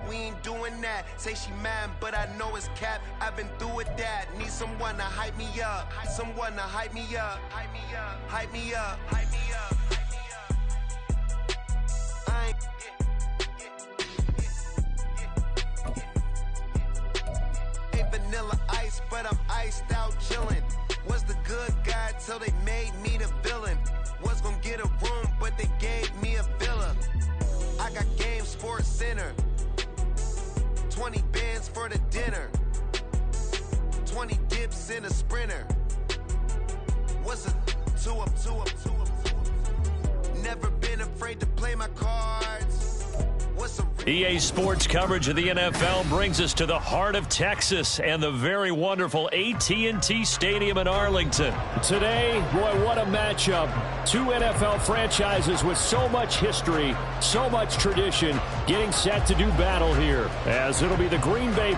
we ain't doing that. Say she mad, but I know it's cap. I've been through with that. Need someone to hype me up. Someone to hype me up. Hype me up. Hype me up. Hype me up. I ain't vanilla ice, but I'm iced out chillin'. Was the good guy till they made me the villain. Was gonna get a room, but they gave me a villa. I got Game Sports Center. 20 bands for the dinner. 20 dips in a sprinter. What's a 2 up, 2 up, 2 up, 2 up? Never been afraid to play my cards. EA Sports coverage of the NFL brings us to the heart of Texas and the very wonderful AT&T Stadium in Arlington. Today, boy, what a matchup. Two NFL franchises with so much history, so much tradition, getting set to do battle here, as it'll be the Green Bay.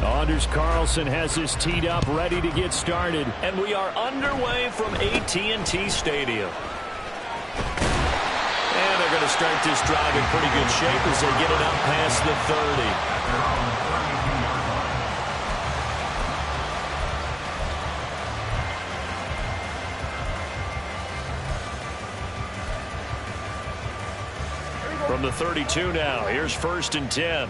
Anders Carlson has this teed up, ready to get started. And we are underway from AT&T Stadium. And they're going to start this drive in pretty good shape as they get it up past the 30. From the 32 now, here's 1st and 10.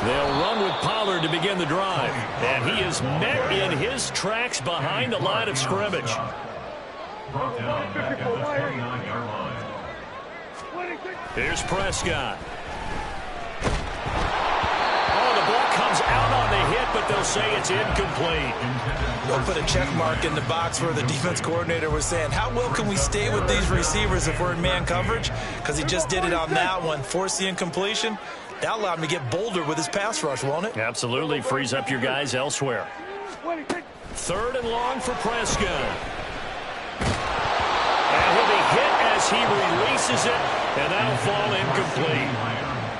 They'll run with Pollard to begin the drive. And he is met in his tracks behind the line of scrimmage. Here's Prescott. Oh, the ball comes out on the hit, but they'll say it's incomplete. They'll put a check mark in the box where the defense coordinator was saying, how well can we stay with these receivers if we're in man coverage? Because he just did it on that one. Force the incompletion. That allowed him to get bolder with his pass rush, won't it? Absolutely. Frees up your guys elsewhere. 3rd and long for Prescott. And he'll be hit as he releases it, and that'll fall incomplete.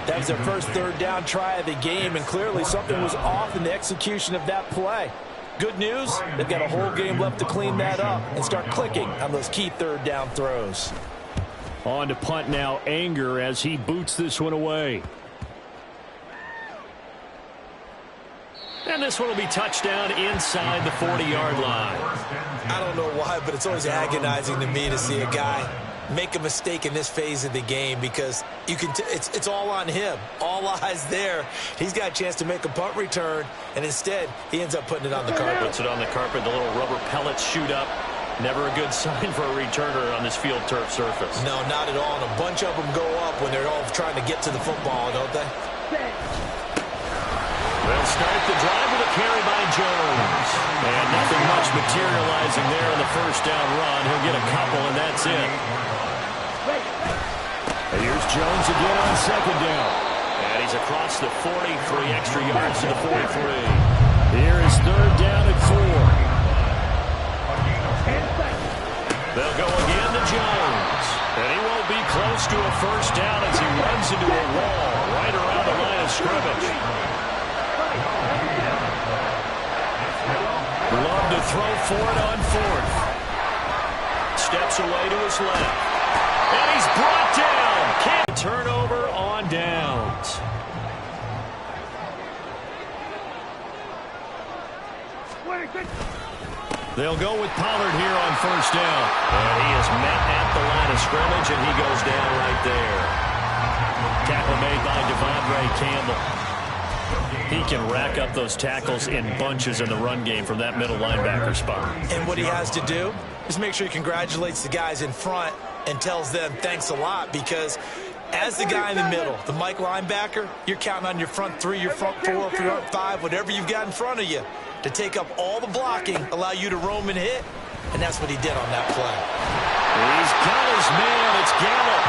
That was their first 3rd down try of the game, and clearly something was off in the execution of that play. Good news, they've got a whole game left to clean that up and start clicking on those key 3rd down throws. On to punt now, Anger, as he boots this one away. And this one will be touchdown inside the 40-yard line. I don't know why, but it's always agonizing to me to see a guy make a mistake in this phase of the game, because you can it's all on him. All eyes there. He's got a chance to make a punt return, and instead he ends up putting it on the carpet. Puts it on the carpet. The little rubber pellets shoot up. Never a good sign for a returner on this field turf surface. No, not at all. And a bunch of them go up when they're all trying to get to the football, don't they? They'll start the drive with a carry by Jones. And nothing much materializing there on the 1st down run. He'll get a couple, and that's it. And here's Jones again on 2nd down. And he's across the 40, 3 extra yards to the 43. Here is 3rd down at 4. They'll go again to Jones. And he won't be close to a 1st down as he runs into a wall right around the line of scrimmage. Love to throw for it on 4th. Steps away to his left. And he's brought down. Can't turnover on downs. They'll go with Pollard here on 1st down. And he is met at the line of scrimmage, and he goes down right there. Tackle made by Devondre Campbell. He can rack up those tackles in bunches in the run game from that middle linebacker spot. And what he has to do is make sure he congratulates the guys in front and tells them thanks a lot, because as the guy in the middle, the Mike linebacker, you're counting on your front 3, your front 4, front 5, whatever you've got in front of you to take up all the blocking, allow you to roam and hit, and that's what he did on that play. He's got his man. It's Gallup.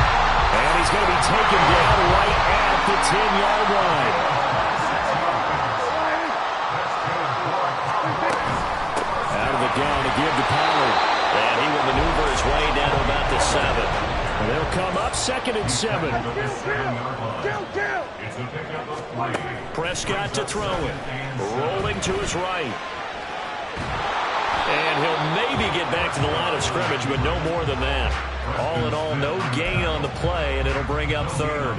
And he's going to be taken down right at the 10-yard line. Down to give to Pollard. And he will maneuver his way down to about the 7. And they'll come up 2nd and 7. Prescott to throw it. Rolling to his right. And he'll maybe get back to the line of scrimmage, but no more than that. All in all, no gain on the play, and it'll bring up third.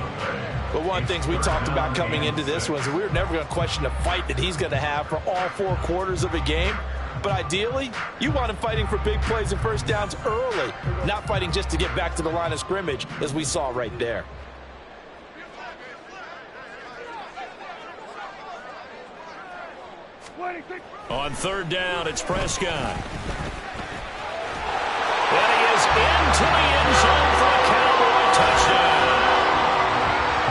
But one of the things we talked about coming into this was we were never going to question the fight that he's going to have for all 4 quarters of a game. But ideally, you want him fighting for big plays and first downs early, not fighting just to get back to the line of scrimmage, as we saw right there. On third down, it's Prescott. And he is into the end zone for a Cowboy touchdown.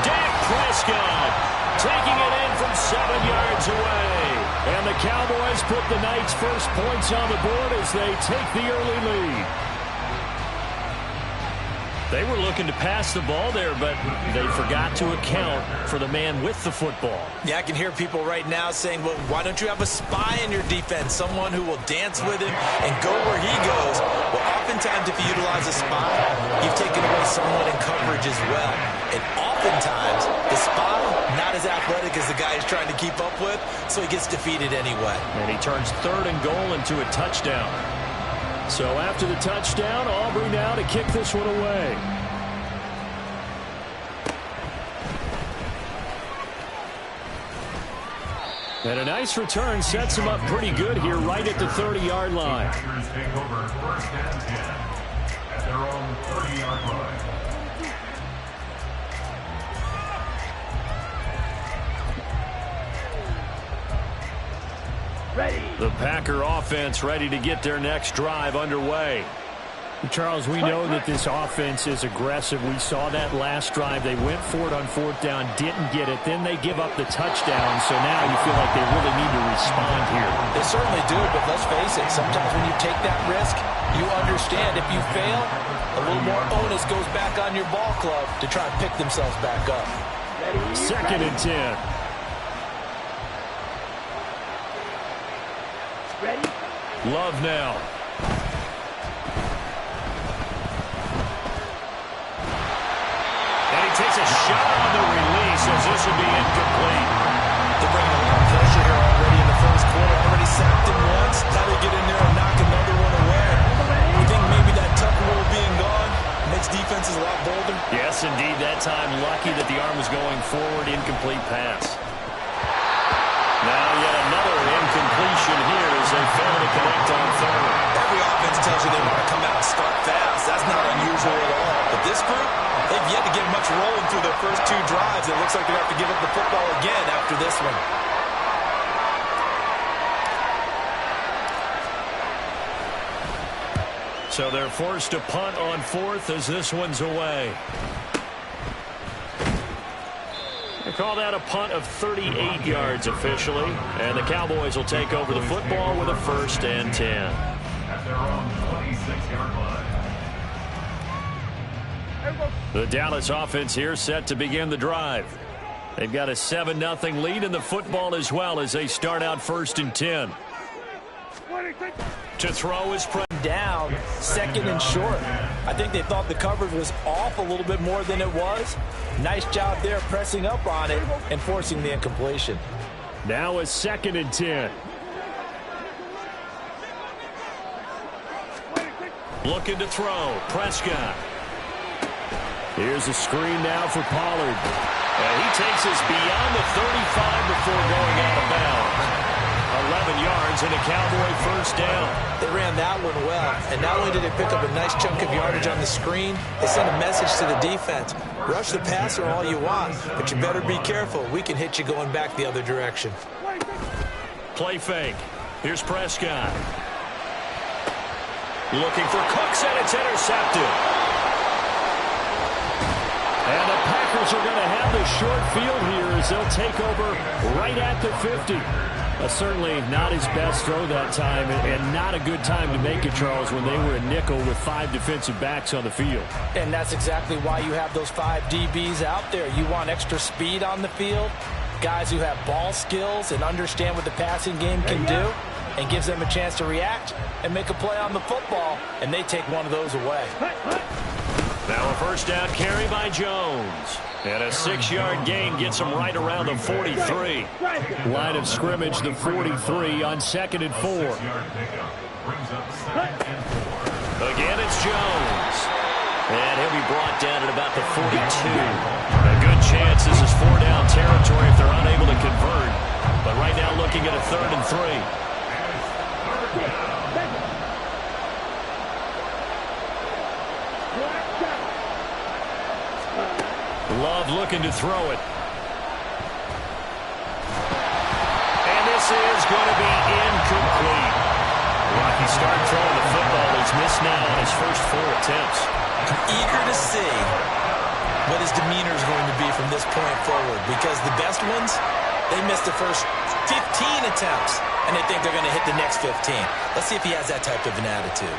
Dak Prescott taking it in from 7 yards away. And the Cowboys put the night's first points on the board as they take the early lead. They were looking to pass the ball there, but they forgot to account for the man with the football. Yeah, I can hear people right now saying, well, why don't you have a spy in your defense, someone who will dance with him and go where he goes? Well, oftentimes if you utilize a spy, you've taken away someone in coverage as well. And oftentimes, the spy, not as athletic as the guy he's trying to keep up with, so he gets defeated anyway. And he turns third and goal into a touchdown. So after the touchdown, Aubrey now to kick this one away. And a nice return sets him up pretty good here right at the 30-yard line. Take over first and 10 at their own 30-yard line. The Packer offense ready to get their next drive underway. Charles, we know that this offense is aggressive. We saw that last drive. They went for it on fourth down, didn't get it. Then they give up the touchdown. So now you feel like they really need to respond here. They certainly do, but let's face it. Sometimes when you take that risk, you understand if you fail, a little more onus goes back on your ball club to try and pick themselves back up. Second and 10. Love now. And he takes a shot on the release as this will be incomplete. They're bringing a lot of pressure here already in the first quarter. Already sacked him once. Now they get in there and knock another one away. You think maybe that tuck rule being gone makes defenses a lot bolder? Yes, indeed. That time lucky that the arm was going forward. Incomplete pass. Now yet another incompletion here as they fail to connect on third. Every offense tells you they want to come out and start fast. That's not unusual at all. But this group, they've yet to get much rolling through their first 2 drives. It looks like they have to give up the football again after this one. So they're forced to punt on fourth as this one's away. They call that a punt of 38 yards officially, and the Cowboys will take over the football with a first and 10. At their own 26-yard line. The Dallas offense here set to begin the drive. They've got a 7-0 lead in the football as well as they start out first and 10. To throw is down, second and short. I think they thought the coverage was off a little bit more than it was. Nice job there pressing up on it and forcing the incompletion. Now a second and 10. Looking to throw, Prescott. Here's a screen now for Pollard. And he takes us beyond the 35 before going out of bounds. 11 yards and a Cowboy first down. They ran that one well, and not only did they pick up a nice chunk of yardage on the screen, they sent a message to the defense. Rush the passer all you want, but you better be careful. We can hit you going back the other direction. Play fake. Here's Prescott. Looking for Cooks, and it's intercepted. And the Packers are going to have the short field here as they'll take over right at the 50. Certainly not his best throw that time, and not a good time to make it, Charles, when they were a nickel with 5 defensive backs on the field. And that's exactly why you have those 5 DBs out there. You want extra speed on the field, guys who have ball skills and understand what the passing game can do, and gives them a chance to react and make a play on the football, and they take one of those away. Now a first down carry by Jones. And a 6-yard gain gets him right around the 43. Line of scrimmage, the 43 on 2nd and 4. Again, it's Jones. And he'll be brought down at about the 42. A good chance this is 4-down territory if they're unable to convert. But right now looking at a 3rd and 3. Love looking to throw it. And this is going to be incomplete. Rocky start throwing the football. He's missed now on his first 4 attempts. I'm eager to see what his demeanor is going to be from this point forward, because the best ones, they missed the first 15 attempts, and they think they're going to hit the next 15. Let's see if he has that type of an attitude.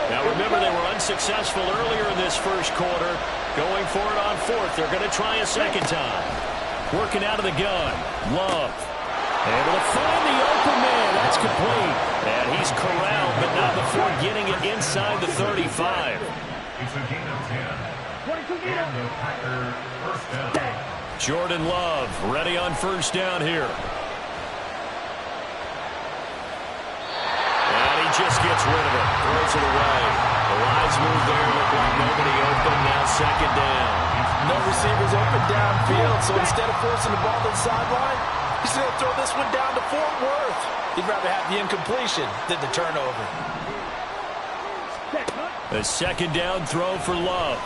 Now remember, they were unsuccessful earlier in this first quarter. Going for it on 4th. They're going to try a second time. Working out of the gun. Love. Able to find the open man. That's complete. And he's corralled, but not before getting it inside the 35. It's a gain of 10. And the Packers first down. Jordan Love ready on first down here. And he just gets rid of it. Throws it away. The lines move there. Look like nobody open. Now 2nd down. No receivers open downfield, so instead of forcing the ball to the sideline, he's going to throw this one down to Fort Worth. He'd rather have the incompletion than the turnover. A 2nd down throw for Love.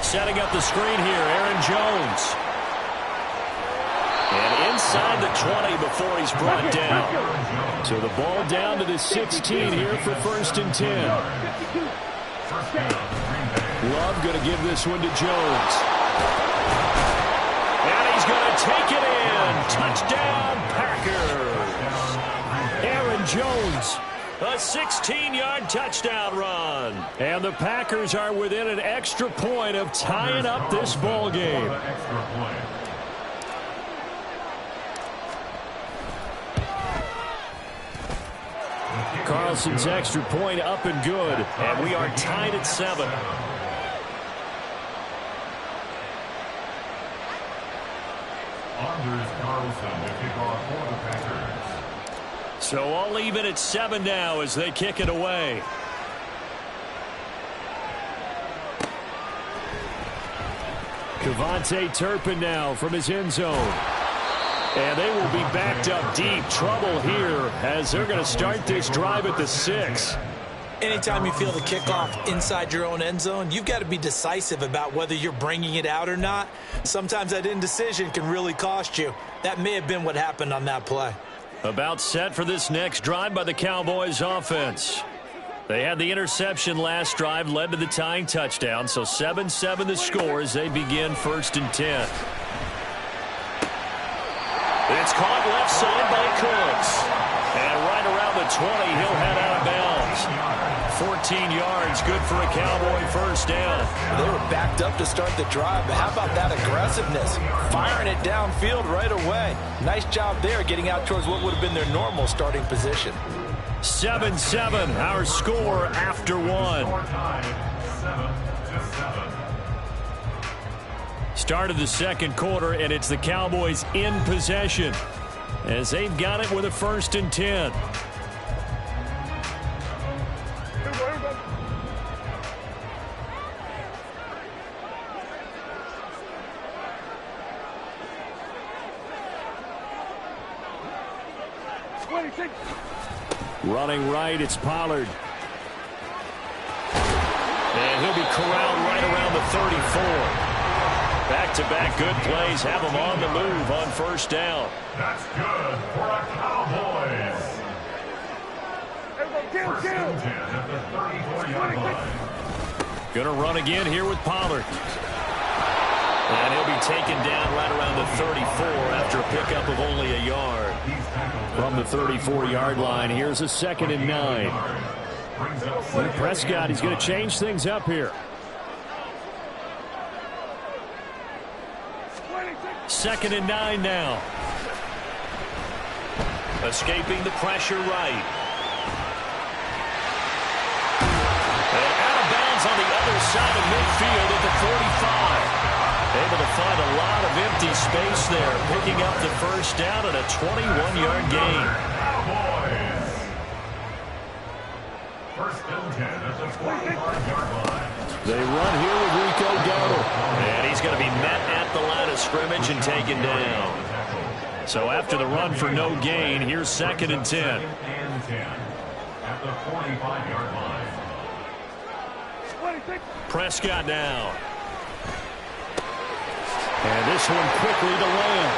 Setting up the screen here, Aaron Jones. And inside the 20 before he's brought down. So the ball down to the 16 here for 1st and 10. Love going to give this one to Jones. And he's going to take it in. Touchdown, Packers. Aaron Jones. A 16-yard touchdown run. And the Packers are within an extra point of tying up this ball game. Carlson's extra point up and good. And we are tied at 7. Anders Carlson to kick off for the Packers. So all even at 7 now as they kick it away. KaVontae Turpin now from his end zone. And they will be backed up deep. Trouble here as they're going to start this drive at the 6. Anytime you feel the kickoff inside your own end zone, you've got to be decisive about whether you're bringing it out or not. Sometimes that indecision can really cost you. That may have been what happened on that play. About set for this next drive by the Cowboys offense. They had the interception last drive, led to the tying touchdown. So 7-7 the score as they begin 1st and 10. It's caught left side by Cooks. And right around the 20, he'll head out of bounds. 14 yards, good for a Cowboy first down. They were backed up to start the drive, but how about that aggressiveness? Firing it downfield right away. Nice job there, getting out towards what would have been their normal starting position. 7-7, our score after 1. 7-7. Start of the second quarter, and it's the Cowboys in possession as they've got it with a 1st and 10. Running right, it's Pollard. And he'll be corralled right around the 34. Back-to-back good plays have them on the move on first down. That's good for a Cowboys. First and 10 at the 34-yard line. Going to run again here with Pollard. And he'll be taken down right around the 34 after a pickup of only a yard. From the 34-yard line, here's a 2nd and 9. And Prescott, he's going to change things up here. 2nd and 9 now. Escaping the pressure right. And out of bounds on the other inside of midfield at the 45. Able to find a lot of empty space there, picking up the first down and a 21-yard gain. First and 10 at the 45-yard line. They run here with Rico Dowdle. And he's going to be met at the line of scrimmage and taken down. So after the run for no gain, here's 2nd and 10. Second and 10 at the 45-yard line. Prescott now. And this one quickly to Lamb.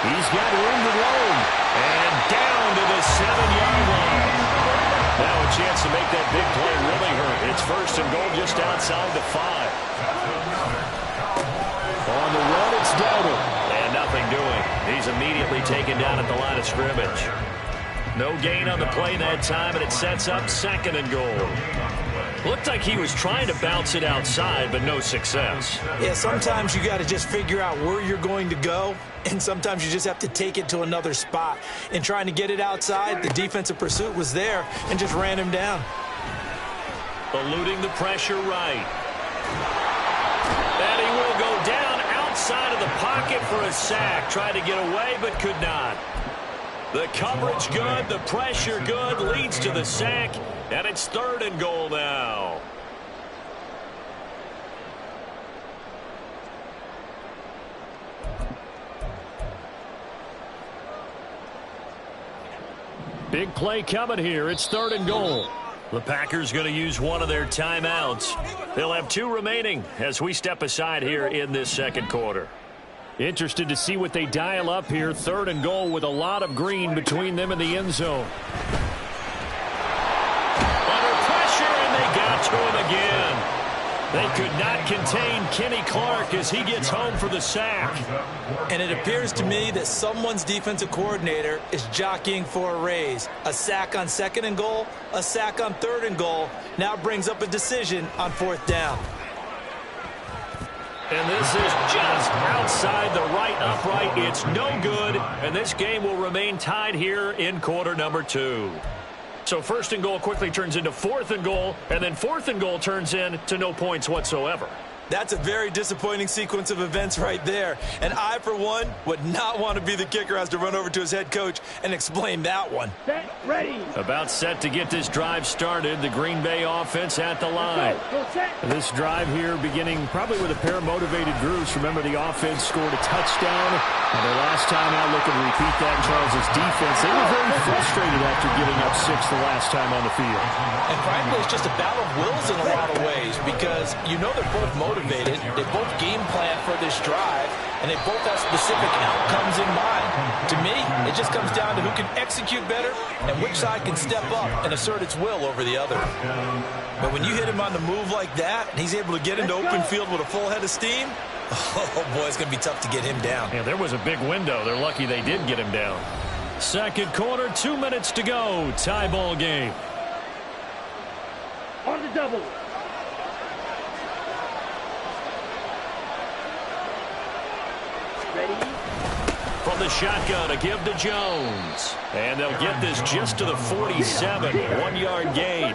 He's got room to roam. And down to the 7-yard line. Now a chance to make that big play really hurt. It's 1st and goal just outside the 5. On the run, it's Dowdle. And nothing doing. He's immediately taken down at the line of scrimmage. No gain on the play that time, and it sets up 2nd and goal. Looked like he was trying to bounce it outside, but no success. Yeah, sometimes you got to just figure out where you're going to go, and sometimes you just have to take it to another spot. In trying to get it outside, the defensive pursuit was there and just ran him down. Eluding the pressure right. And he will go down outside of the pocket for a sack. Tried to get away, but could not. The coverage good, the pressure good, leads to the sack, and it's 3rd and goal now. Big play coming here. It's 3rd and goal. The Packers going to use one of their timeouts. They'll have 2 remaining as we step aside here in this 2nd quarter. Interested to see what they dial up here. 3rd and goal with a lot of green between them and the end zone. Under pressure, and they got to him again. They could not contain Kenny Clark as he gets home for the sack. And it appears to me that someone's defensive coordinator is jockeying for a raise. A sack on 2nd and goal, a sack on 3rd and goal. Now brings up a decision on 4th down. And this is just outside the right upright. It's no good, and this game will remain tied here in quarter number 2. So 1st and goal quickly turns into 4th and goal, and then 4th and goal turns into no points whatsoever. That's a very disappointing sequence of events right there. And I, for one, would not want to be the kicker who has to run over to his head coach and explain that one. Set, ready. About set to get this drive started. The Green Bay offense at the line. Go set. This drive here beginning probably with a pair of motivated groups. Remember, the offense scored a touchdown. And their last time out, looking to repeat that in Charles' defense. They were very frustrated after giving up 6 the last time on the field. And frankly, it's just a battle of wills in a lot of ways because you know they're both motivated. They both game plan for this drive, and they both have specific outcomes in mind. To me, it just comes down to who can execute better and which side can step up and assert its will over the other. But when you hit him on the move like that, and he's able to get into open field with a full head of steam, oh boy, it's going to be tough to get him down. Yeah, there was a big window. They're lucky they did get him down. 2nd quarter, 2 minutes to go. Tie ball game. On the double. Ready. From the shotgun, a give to Jones. And they'll get this just to the 47. 1-yard gain.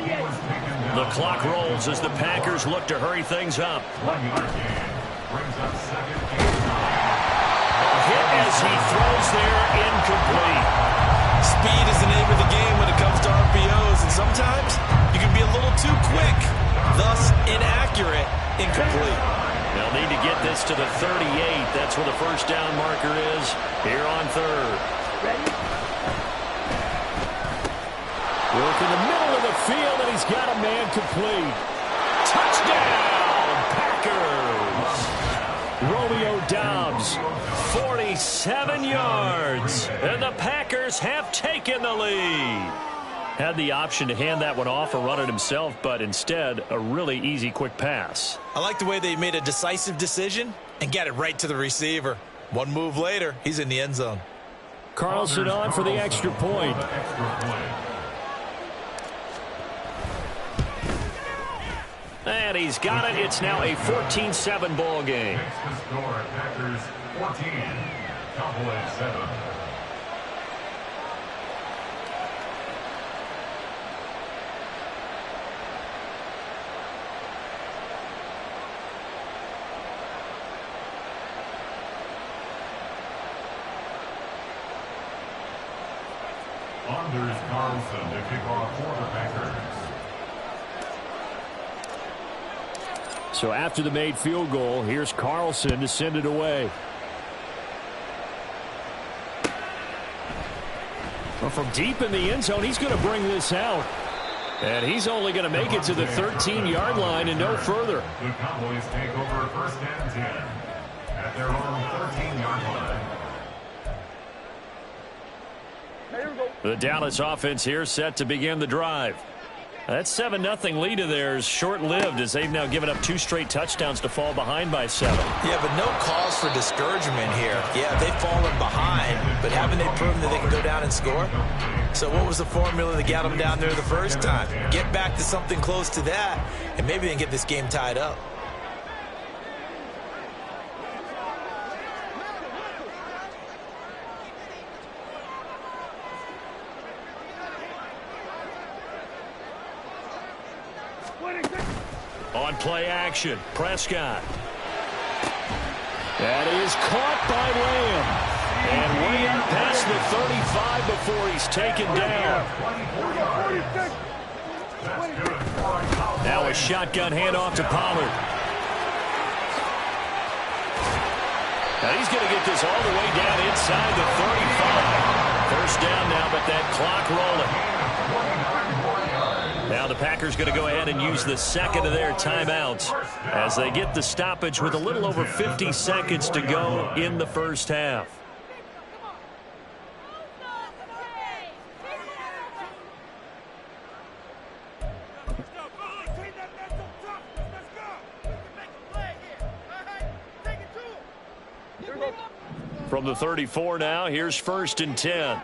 The clock rolls as the Packers look to hurry things up. 1-yard gain. Brings up 2nd and 9. Hit as he throws there, incomplete. Speed is the name of the game when it comes to RPOs, and sometimes you can be a little too quick, thus inaccurate, incomplete. They'll need to get this to the 38. That's where the 1st down marker is here on 3rd. Ready. Work in the middle of the field, and he's got a man complete. Touchdown, Packers! Romeo Doubs, 47 yards, and the Packers have taken the lead. Had the option to hand that one off or run it himself, but instead, a really easy, quick pass. I like the way they made a decisive decision and got it right to the receiver. One move later, he's in the end zone. Carlson on for the extra point. And he's got it. It's now a 14-7 ball game. Makes the score, Packers 14, Cowboys 7. Anders Carlson to kick off for the Packers. So after the made field goal, here's Carlson to send it away. Well, from deep in the end zone, he's going to bring this out. And he's only going to make it to the 13-yard line and no further. The Cowboys take over first and 10 at their own 13-yard line. The Dallas offense here set to begin the drive. That 7-0 lead of theirs short-lived as they've now given up 2 straight touchdowns to fall behind by 7. Yeah, but no cause for discouragement here. Yeah, they've fallen behind, but haven't they proven that they can go down and score? So what was the formula that got them down there the first time? Get back to something close to that, and maybe they can get this game tied up. On play action, Prescott. That is caught by Lamb. And way up past the 35 before he's taken down. Now a shotgun handoff to Pollard. Now he's going to get this all the way down inside the 35. First down now, but that clock rolling. Now the Packers going to go ahead and use the second of their timeouts as they get the stoppage with a little over 50 seconds to go in the first half. From the 34 now, here's first and 10.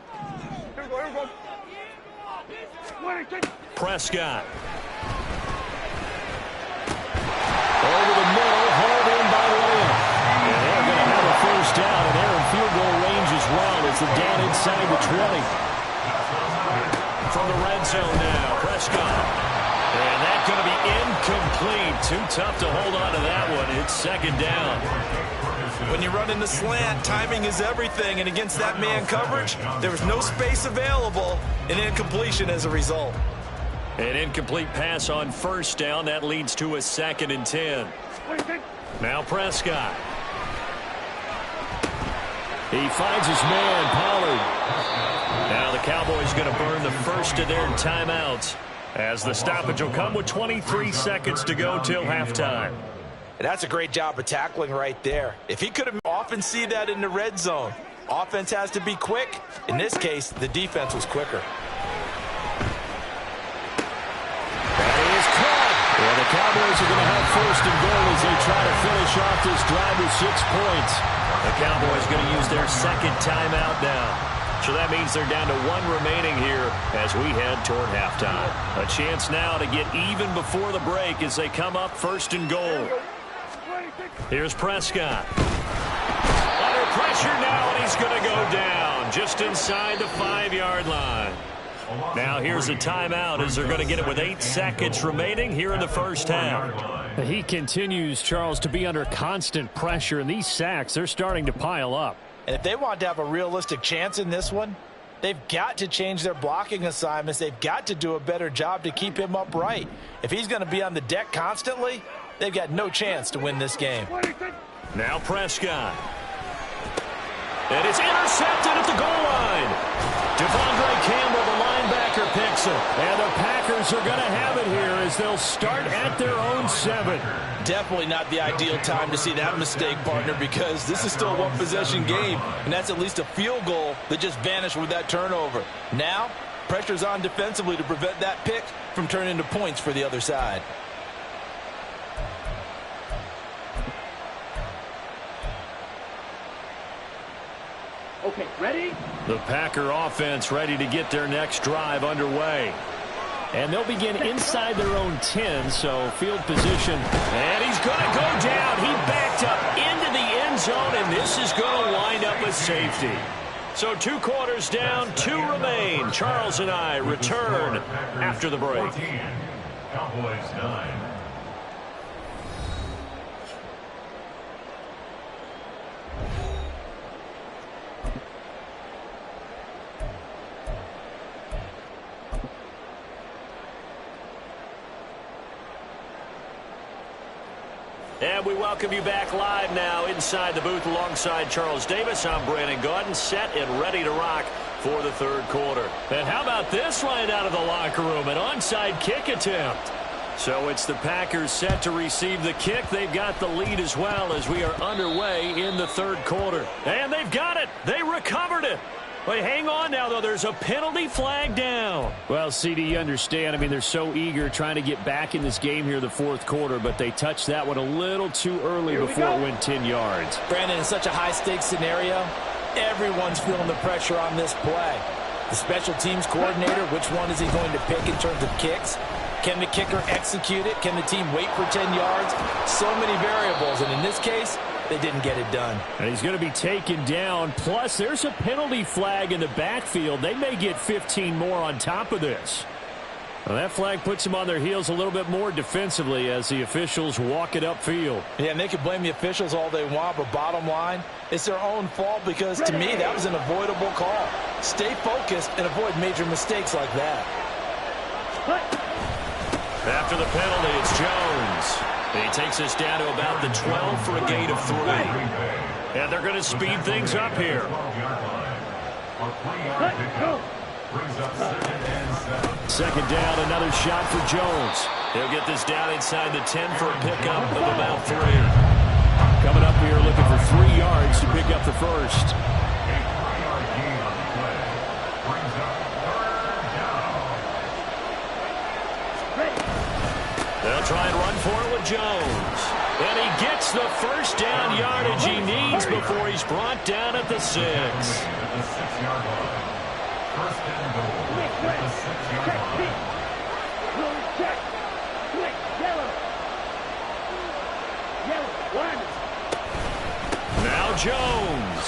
Prescott. Over the middle, hauled in by Lamb. And they're going to have a first down, and they're in field goal range as well. It's a down inside the 20. From the red zone now, Prescott. And that's going to be incomplete. Too tough to hold on to that one. It's second down. When you run in the slant, timing is everything, and against that man coverage, there was no space available, and incompletion as a result. An incomplete pass on first down. That leads to a second and 10. Now Prescott. He finds his man, Pollard. Now the Cowboys going to burn the first of their timeouts as the stoppage will come with 23 seconds to go till halftime. And that's a great job of tackling right there. If he could have often see that in the red zone. Offense has to be quick. In this case, the defense was quicker. Well, the Cowboys are going to have first and goal as they try to finish off this drive with 6 points. The Cowboys going to use their second timeout now. So that means they're down to 1 remaining here as we head toward halftime. A chance now to get even before the break as they come up first and goal. Here's Prescott. Under pressure now, and he's going to go down just inside the 5-yard line. Now here's a timeout as they're going to get it with 8 seconds remaining here in the first half. He continues, Charles, to be under constant pressure, and these sacks, they're starting to pile up. And if they want to have a realistic chance in this one, they've got to change their blocking assignments. They've got to do a better job to keep him upright. If he's going to be on the deck constantly, they've got no chance to win this game. Now Prescott. And it's intercepted at the goal line. Devondre Campbell, the linebacker, picks it. And the Packers are going to have it here as they'll start at their own 7. Definitely not the ideal time to see that mistake, partner, because this is still a one-possession game, and that's at least a field goal that just vanished with that turnover. Now, pressure's on defensively to prevent that pick from turning into points for the other side. Okay, ready? The Packer offense ready to get their next drive underway. And they'll begin inside their own 10, so field position. And he's going to go down. He backed up into the end zone, and this is going to wind up with safety. So 2 quarters down, 2 remain. Charles and I return after the break. 14, Cowboys 9. And we welcome you back live now inside the booth alongside Charles Davis. I'm Brandon Gaudin, set and ready to rock for the third quarter. And how about this right out of the locker room? An onside kick attempt. So it's the Packers set to receive the kick. They've got the lead as well as we are underway in the third quarter. And they've got it. They recovered it. Wait, hang on now, though. There's a penalty flag down. Well, CD, you understand. I mean, they're so eager trying to get back in this game here the fourth quarter, but they touched that one a little too early before it went 10 yards. Brandon, in such a high-stakes scenario, everyone's feeling the pressure on this play. The special teams coordinator, which one is he going to pick in terms of kicks? Can the kicker execute it? Can the team wait for 10 yards? So many variables, and in this case, they didn't get it done. And he's going to be taken down. Plus, there's a penalty flag in the backfield. They may get 15 more on top of this. Well, that flag puts them on their heels a little bit more defensively as the officials walk it upfield. Yeah, and they can blame the officials all they want, but bottom line, it's their own fault because, to me, that was an avoidable call. Stay focused and avoid major mistakes like that. After the penalty, it's Jones. He takes us down to about the 12 for a gain of 3. And they're going to speed things up here. Second down, another shot for Jones. He'll get this down inside the 10 for a pickup of about 3. Coming up here looking for 3 yards to pick up the first. They'll try and run for it with Jones. And he gets the first down yardage he needs before he's brought down at the 6. At the 6-yard line. First and goal at the 6-yard line. Now Jones.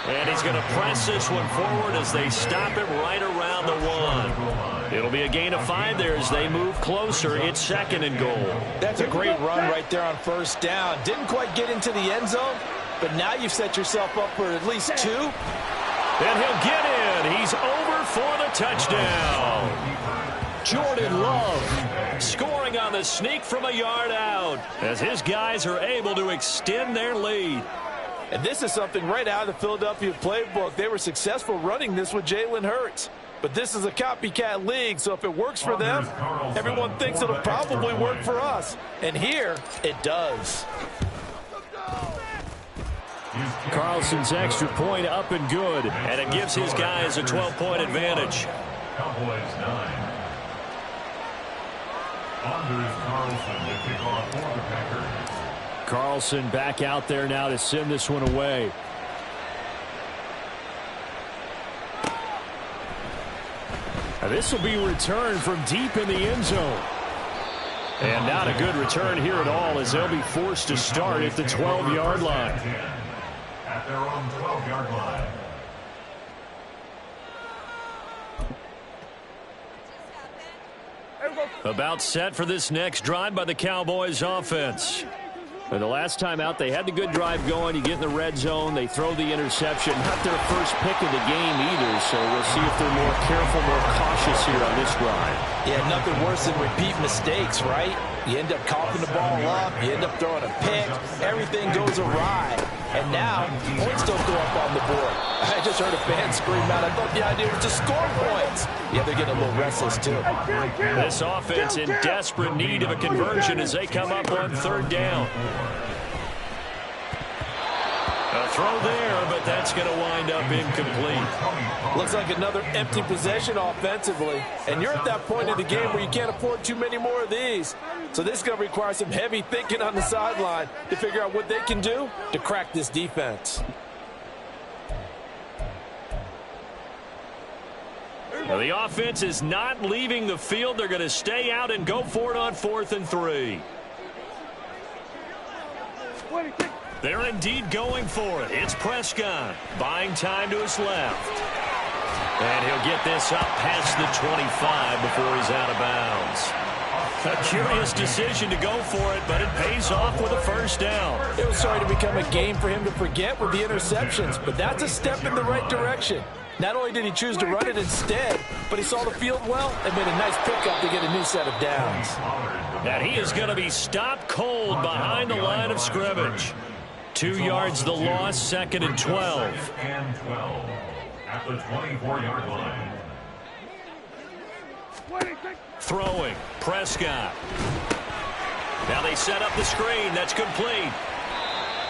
And he's going to press this one forward as they stop it right around the 1. It'll be a gain of 5 there as they move closer. It's second and goal. That's a great run right there on first down. Didn't quite get into the end zone, but now you've set yourself up for at least 2. And he'll get in. He's over for the touchdown. Jordan Love scoring on the sneak from a yard out as his guys are able to extend their lead. And this is something right out of the Philadelphia playbook. They were successful running this with Jalen Hurts. But this is a copycat league, so if it works for them, everyone thinks it'll probably work for us. And here, it does. Carlson's extra point up and good. And it gives his guys a 12-point advantage. Cowboys 9. Anders Carlson to kick off for the Packers. Carlson back out there now to send this one away. Now this will be returned from deep in the end zone. And not a good return here at all as they'll be forced to start at the 12-yard line. At their own 12-yard line. About set for this next drive by the Cowboys offense. And the last time out, they had the good drive going. You get in the red zone. They throw the interception. Not their first pick of the game either, so we'll see if they're more careful, more cautious here on this drive. Yeah, nothing worse than repeat mistakes, right? You end up coughing the ball up. You end up throwing a pick. Everything goes awry. And now, points don't go up on the board. I just heard a fan scream out. I thought the idea was to score points. Yeah, they're getting a little restless, too. This offense in desperate need of a conversion as they come up on third down. A throw there, but that's going to wind up incomplete. Looks like another empty possession offensively. And you're at that point in the game where you can't afford too many more of these. So this is going to require some heavy thinking on the sideline to figure out what they can do to crack this defense. Well, the offense is not leaving the field. They're going to stay out and go for it on 4th and 3. They're indeed going for it. It's Prescott buying time to his left. And he'll get this up past the 25 before he's out of bounds. A curious decision to go for it, but it pays off with a first down. It was starting to become a game for him to forget with the interceptions, but that's a step in the right direction. Not only did he choose to run it instead, but he saw the field well and made a nice pickup to get a new set of downs. And he is going to be stopped cold behind the line of scrimmage. 2 yards the loss, 2nd and 12. Second and 12 at the 24-yard line. Throwing, Prescott. Now they set up the screen. That's complete.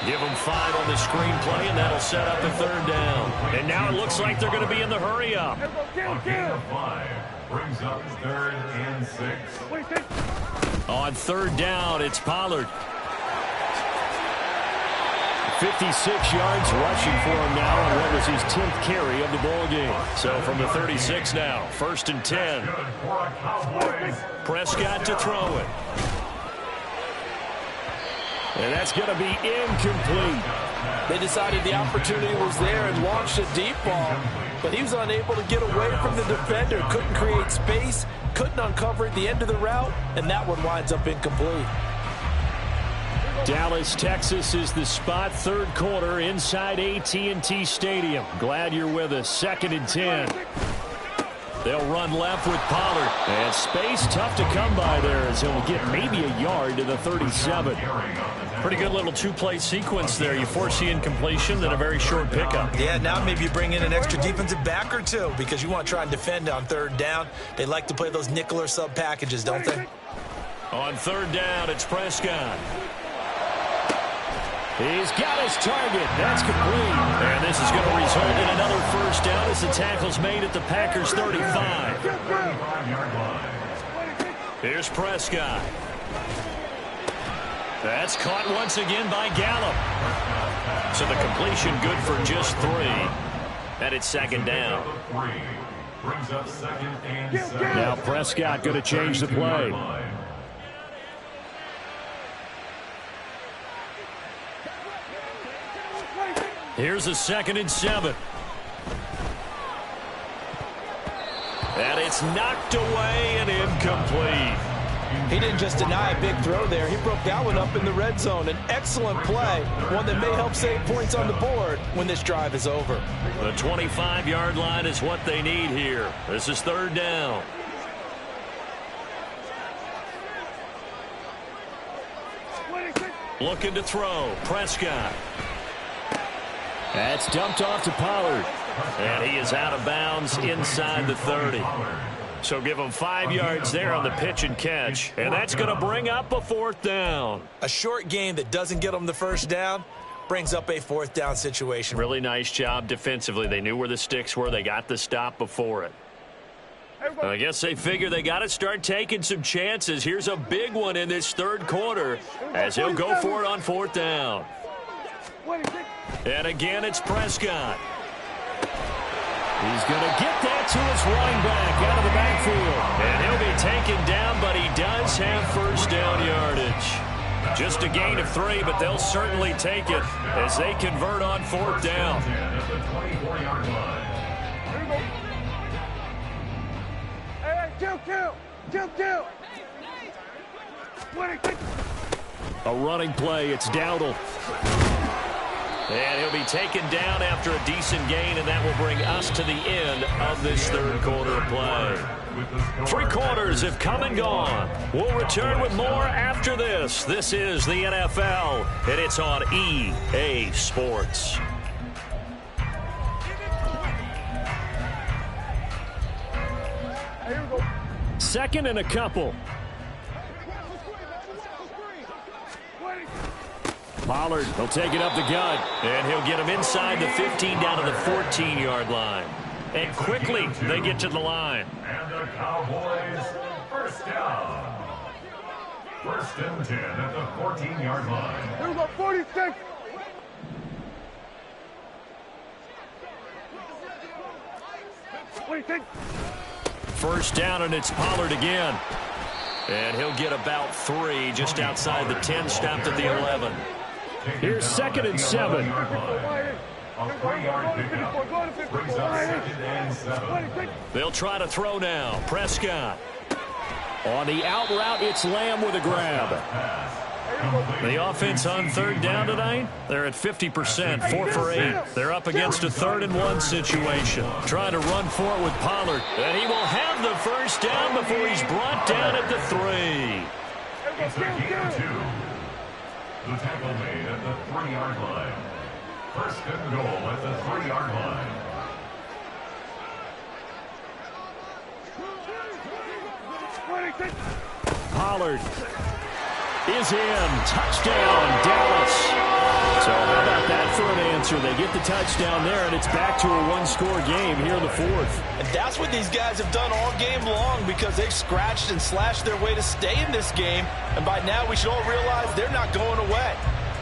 Give them 5 on the screenplay, and that'll set up a 3rd down. And now it looks like they're going to be in the hurry-up. A gain of 5 brings up 3rd and 6. On 3rd down, it's Pollard. 56 yards rushing for him now on what was his 10th carry of the ball game. So from the 36 now, 1st and 10. Prescott to throw it. And that's going to be incomplete. They decided the opportunity was there and launched a deep ball, but he was unable to get away from the defender, couldn't create space, couldn't uncover at the end of the route, and that one winds up incomplete. Dallas, Texas is the spot, 3rd quarter inside AT&T Stadium. Glad you're with us. 2nd and 10. They'll run left with Pollard. And space tough to come by there as he'll get maybe a yard to the 37. Pretty good little 2-play sequence there. You force the incompletion, then a very short pickup. Yeah, now maybe you bring in an extra defensive back or two because you want to try and defend on 3rd down. They like to play those nickel or sub packages, don't they? On 3rd down, it's Prescott. He's got his target. That's complete. And this is going to result in another 1st down as the tackle's made at the Packers' 35. Here's Prescott. That's caught once again by Gallup. So the completion good for just 3. And it's 2nd down. Now Prescott going to change the play. Here's a 2nd and 7. And it's knocked away and incomplete. He didn't just deny a big throw there. He broke that one up in the red zone. An excellent play, one that may help save points on the board when this drive is over. The 25-yard line is what they need here. This is 3rd down. Looking to throw. Prescott. That's dumped off to Pollard. And he is out of bounds inside the 30. So give him 5 yards there on the pitch and catch. And that's going to bring up a 4th down. A short gain that doesn't get them the 1st down brings up a 4th down situation. Really nice job defensively. They knew where the sticks were. They got the stop before it. I guess they figure they got to start taking some chances. Here's a big one in this 3rd quarter as he'll go for it on 4th down. And again, it's Prescott. He's going to get that to his running back out of the backfield. And he'll be taken down, but he does have 1st down yardage. Just a gain of 3, but they'll certainly take it as they convert on 4th down. A running play, it's Dowdle. And he'll be taken down after a decent gain, and that will bring us to the end of this 3rd quarter of play. 3 quarters have come and gone. We'll return with more after this. This is the NFL, and it's on EA Sports. Second and a couple. Pollard, he'll take it up the gut, and he'll get him inside the 15 down to the 14-yard line. And quickly, they get to the line. And the Cowboys, 1st down. 1st and 10 at the 14-yard line. Here we go, 46. First down, and it's Pollard again. And he'll get about 3 just outside the 10, stopped at the 11. Here's 2nd and 7. A 3-yard pickup brings up 2nd and 7. They'll try to throw now. Prescott. On the out route, it's Lamb with a grab. The offense on third down tonight, they're at 50%, 4 for 8. They're up against a 3rd-and-1 situation. Trying to run for it with Pollard. And he will have the first down before he's brought down at the 3. It's a gain of 2. The tackle made at the 3-yard line. First and goal at the 3-yard line. Pollard is in. Touchdown, Dallas. So how about that for an answer? They get the touchdown there, and it's back to a one-score game here in the 4th. And that's what these guys have done all game long because they've scratched and slashed their way to stay in this game. And by now we should all realize they're not going away.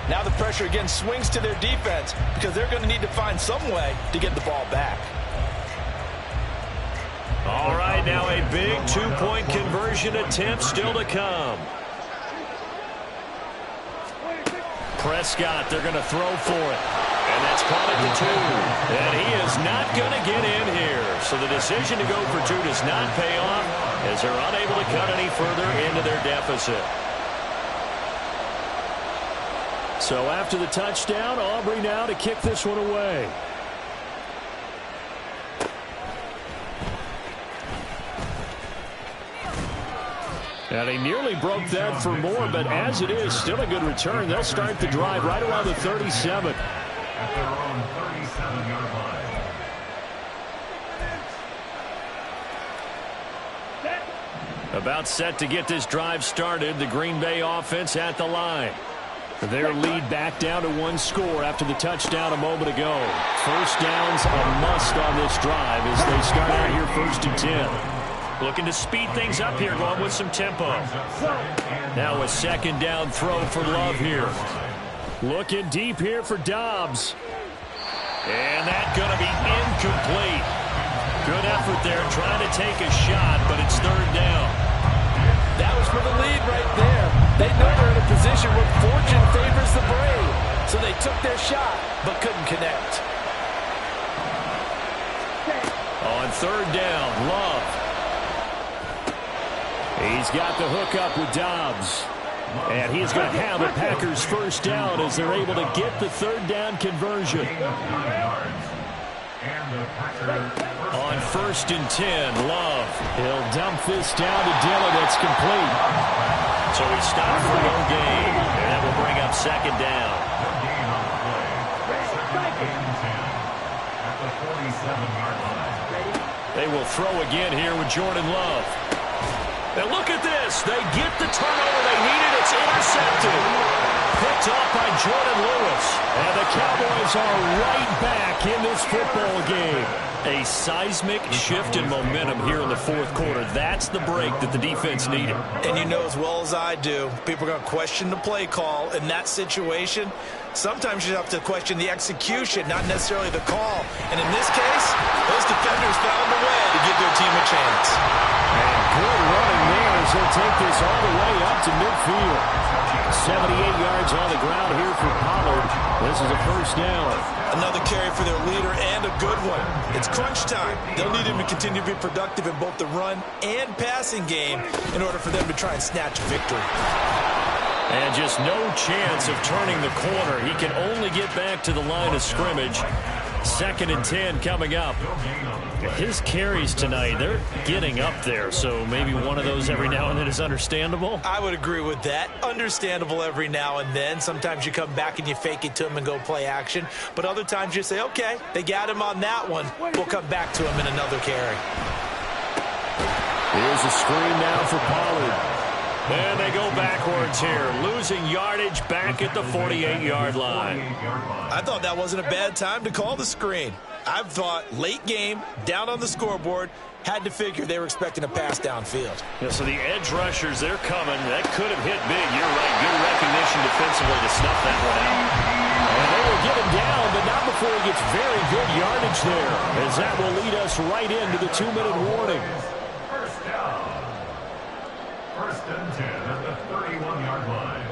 Now the pressure again swings to their defense because they're going to need to find some way to get the ball back. All right, now a big 2-point conversion attempt still to come. Prescott, they're going to throw for it. And that's caught at the 2. And he is not going to get in here. So the decision to go for 2 does not pay off as they're unable to cut any further into their deficit. So after the touchdown, Aubrey now to kick this one away. And he nearly broke that for more, but as it is, still a good return. They'll start the drive right around the 37. At their own 37-yard line. About set to get this drive started. The Green Bay offense at the line. Their lead back down to 1 score after the touchdown a moment ago. First down's a must on this drive as they start out here 1st and 10. Looking to speed things up here, going with some tempo. Now a 2nd down throw for Love here. Looking deep here for Dobbs. And that's going to be incomplete. Good effort there trying to take a shot, but it's 3rd down. That was for the lead right there. They know they're in a position where fortune favors the brave. So they took their shot, but couldn't connect. On 3rd down, Love. He's got the hook up with Dobbs. And he's going to have a Packers first down as they're able to get the 3rd down conversion. On 1st and 10, Love. He'll dump this down to Dillon. It's complete. So he stopped for no gain. And that will bring up 2nd down. They will throw again here with Jordan Love. And look at this. They get the turnover they needed. It's intercepted. Picked off by Jordan Lewis. And the Cowboys are right back in this football game. A seismic shift in momentum here in the 4th quarter. That's the break that the defense needed. And you know as well as I do, people are going to question the play call in that situation. Sometimes you have to question the execution, not necessarily the call. And in this case, those defenders found a way to give their team a chance. And good running there as he'll take this all the way up to midfield. 78 yards on the ground here for Pollard. This is a first down. Another carry for their leader and a good one. It's crunch time. They'll need him to continue to be productive in both the run and passing game in order for them to try and snatch victory. And just no chance of turning the corner. He can only get back to the line of scrimmage. 2nd and 10 coming up. His carries tonight, they're getting up there, so maybe one of those every now and then is understandable. I would agree with that. Understandable every now and then. Sometimes you come back and you fake it to him and go play action. But other times you say, okay, they got him on that one. We'll come back to him in another carry. Here's a screen now for Pollard. And they go backwards here, losing yardage back at the 48-yard line. I thought that wasn't a bad time to call the screen. I thought late game, down on the scoreboard, had to figure they were expecting a pass downfield. Yeah, so the edge rushers, they're coming. That could have hit big. You're right. Good recognition defensively to snuff that one out. And they will get him down, but not before he gets very good yardage there, as that will lead us right into the 2-minute warning. First down. 1st and 10 at the 31-yard line.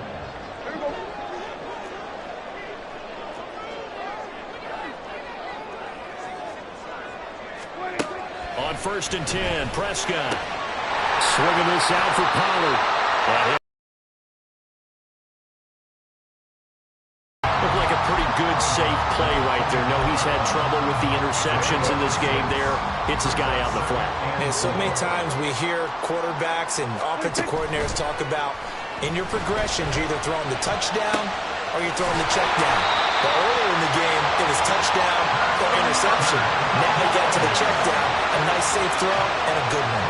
On 1st and 10, Prescott swinging this out for Pollard. had trouble with the interceptions in this game there. Hits his guy out in the flat. And so many times we hear quarterbacks and offensive coordinators talk about in your progressions, you're either throwing the touchdown or you're throwing the check down. But earlier in the game, it was touchdown or interception. Now they get to the check down, a nice safe throw and a good one.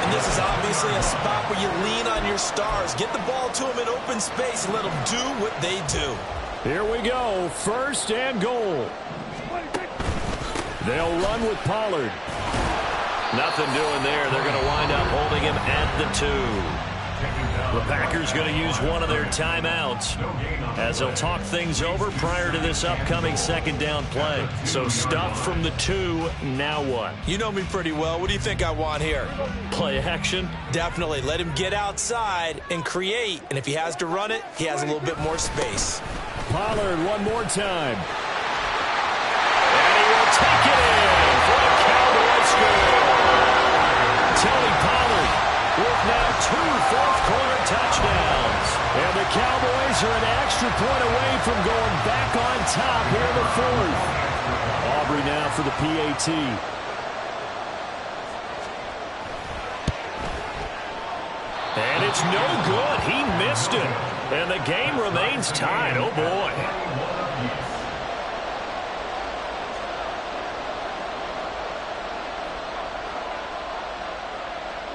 And this is obviously a spot where you lean on your stars. Get the ball to them in open space and let them do what they do. Here we go, 1st and goal. They'll run with Pollard. Nothing doing there. They're going to wind up holding him at the 2. The Packers going to use one of their timeouts as they'll talk things over prior to this upcoming 2nd down play. So stuff from the 2, now what? You know me pretty well. What do you think I want here? Play action? Definitely. Let him get outside and create. And if he has to run it, he has a little bit more space. Pollard one more time. And he will take it in for the Cowboys score. Tony Pollard with now 2 fourth-quarter touchdowns. And the Cowboys are an extra point away from going back on top here in the 4th. Aubrey now for the PAT. And it's no good. He missed it. And the game remains tied. Oh, boy.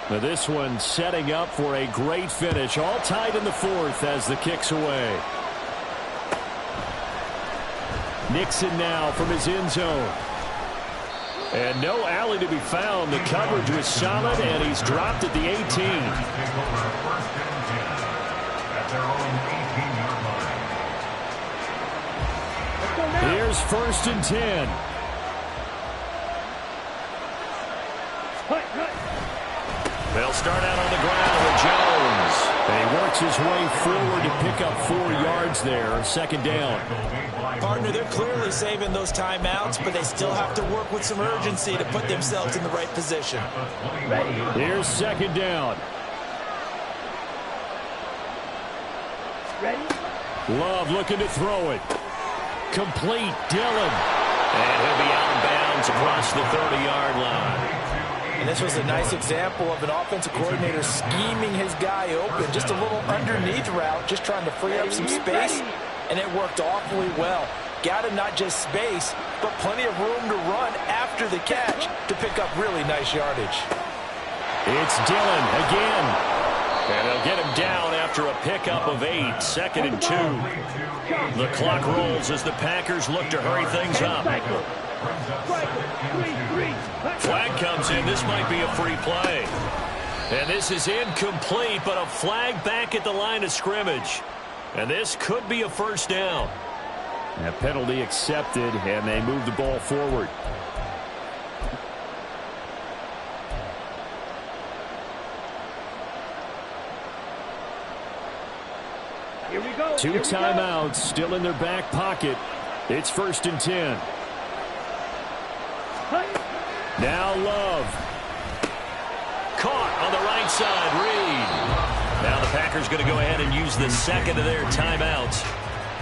Now this one setting up for a great finish. All tied in the 4th as the kick's away. Nixon now from his end zone. And no alley to be found. The coverage was solid, and he's dropped at the 18. Here's 1st and 10. They'll start out on the ground with Jones. And he works his way forward to pick up 4 yards there. 2nd down. Partner, they're clearly saving those timeouts, but they still have to work with some urgency to put themselves in the right position. Here's 2nd down. Ready? Love looking to throw it. Complete. Dillon. And he'll be out of bounds across the 30-yard line. And this was a nice example of an offensive coordinator scheming his guy open. Just a little underneath route, just trying to free up some space, and it worked awfully well. Got him not just space, but plenty of room to run after the catch to pick up really nice yardage. It's Dillon again. And they'll get him down after a pickup of 8. 2nd and 2. The clock rolls as the Packers look to hurry things up. Flag comes in. This might be a free play. And this is incomplete, but a flag back at the line of scrimmage. And this could be a 1st down. A penalty accepted, and they move the ball forward. Here we go. 2 timeouts still in their back pocket. It's 1st and 10. Now Love. Caught on the right side, Reed. Now the Packers going to go ahead and use the 2nd of their timeouts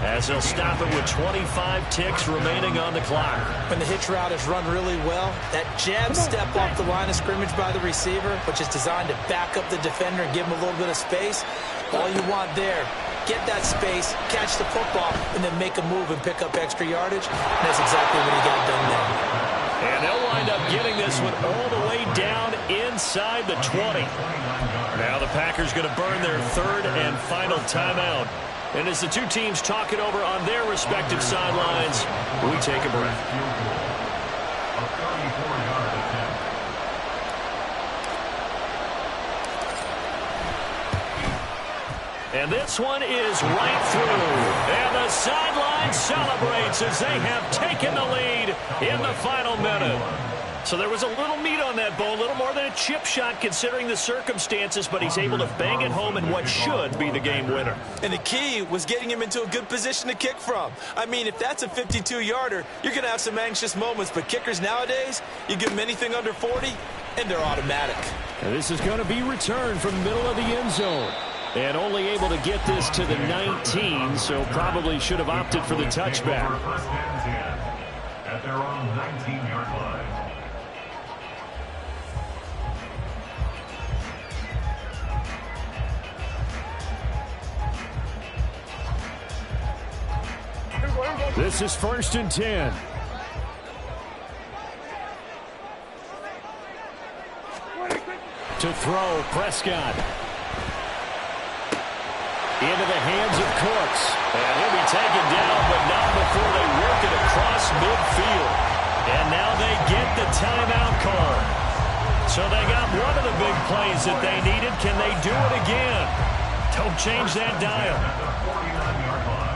as they'll stop it with 25 ticks remaining on the clock. When the hitch route is run really well, that jab step off the line of scrimmage by the receiver, which is designed to back up the defender and give him a little bit of space, all you want there, get that space, catch the football, and then make a move and pick up extra yardage. And that's exactly what he got done there. And they'll wind up getting this one all the way down inside the 20. Now the Packers going to burn their 3rd and final timeout. And as the 2 teams talk it over on their respective sidelines, we take a breath. And this one is right through. And the sideline celebrates as they have taken the lead in the final minute. So there was a little meat on that bone, a little more than a chip shot considering the circumstances, but he's able to bang it home in what should be the game winner. And the key was getting him into a good position to kick from. I mean, if that's a 52-yarder, you're going to have some anxious moments, but kickers nowadays, you give them anything under 40, and they're automatic. And this is going to be returned from the middle of the end zone. And only able to get this to the 19, so probably should have opted for the touchback. their own 19-yard line. This is 1st and 10. To throw, Prescott. Into the hands of Cooks. And he'll be taken down, but not before they work it across midfield. And now they get the timeout call. So they got one of the big plays that they needed. Can they do it again? Don't change that dial. At the 49-yard line.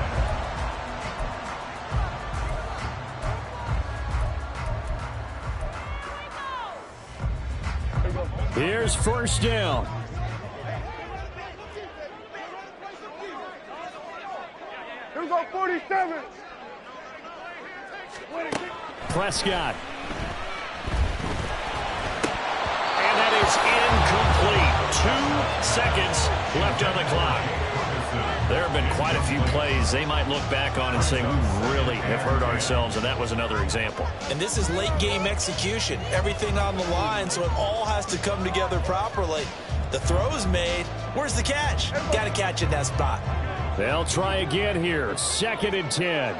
Here's 1st down. Here we go, 47. Prescott. And that is incomplete. 2 seconds left on the clock. There have been quite a few plays they might look back on and say, we really have hurt ourselves, and that was another example. And this is late-game execution. Everything on the line, so it all has to come together properly. The throw's made. Where's the catch? Got to catch in that spot. They'll try again here. 2nd and 10.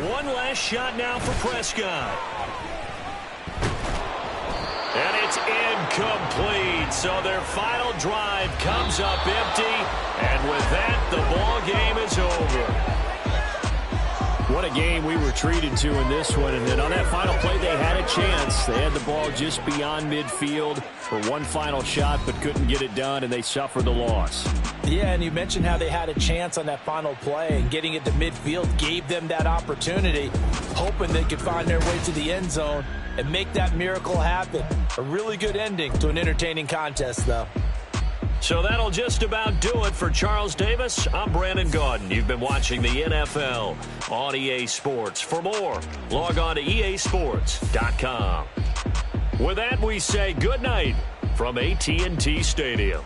One last shot now for Prescott. And it's incomplete. So their final drive comes up empty. And with that, the ball game is over. What a game we were treated to in this one. And then on that final play, they had a chance. They had the ball just beyond midfield for one final shot, but couldn't get it done, and they suffered the loss. Yeah, and you mentioned how they had a chance on that final play, and getting it to midfield gave them that opportunity, hoping they could find their way to the end zone and make that miracle happen. A really good ending to an entertaining contest, though. So that'll just about do it for Charles Davis. I'm Brandon Gaudin. You've been watching the NFL on EA Sports. For more, log on to easports.com. With that, we say good night from AT&T Stadium.